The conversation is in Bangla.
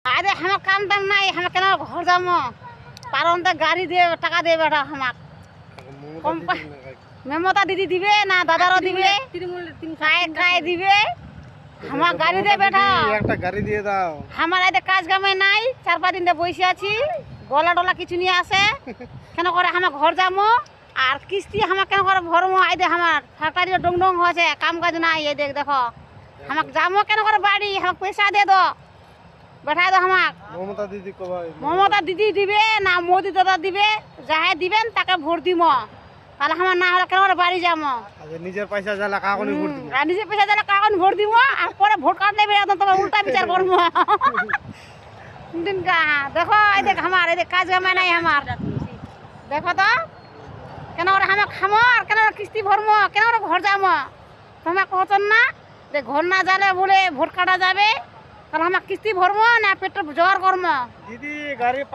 আরে আমার কাম দাম নাই, আমি কেন ঘর যাবো? কারণ তো গাড়ি দিয়ে টাকা দিয়ে বেটা আমাক মেমতা দিদি দিবে না দাদারও দিবে, কায় কায় দিবে আমার গাড়ি দিয়ে বেটা। একটা গাড়ি দিয়ে দাও। আমার এতে কাজ কামে নাই, 4-5 দিন বসে আছি, গলা টলা কিছু নিয়ে আসে কেন করে আমার ঘর যাবো। আর কিস্তি আমার কেন করে ভরবো? আই দে আমার ফ্যাক্টরি ডং ডং হয়েছে, কাম কাজ নাই। এই দেখ দেখো আমাকে যাবো কেন করে বাড়ি, আমাকে পয়সা দিয়ে দো, বেঠাই দো আমাক। মমতা দিদি কবে? মমতা দিদি দিবে না মোদি দাদা দিবে, যাহে দিবেন তাকে ভোট দিব। তাহলে আমার না হলে কেন করে বাড়ি যাবো? নিজের পয়সা জ্বালা কাকনি ভোট দিবে। আর নিজে পয়সা দিলে কাগজ ভোট দিব, আর পরে ভোট কাটলে তোমার উল্টা বিচার করবো। দেখো এই দেখ আমার এই কাজ কামে নাই আমার, দেখো তো কেন করে আমার খামো, আর কেন করে কিস্তি ভরবো, কেন করে ঘর যাবো? তোমার কচন না যে ঘর না যালে বলে ভোট কাটা যাবে, তাহলে আমার কিস্তি ভরবো না পেট্রোল জোগাড় করবো? দিদি গাড়ি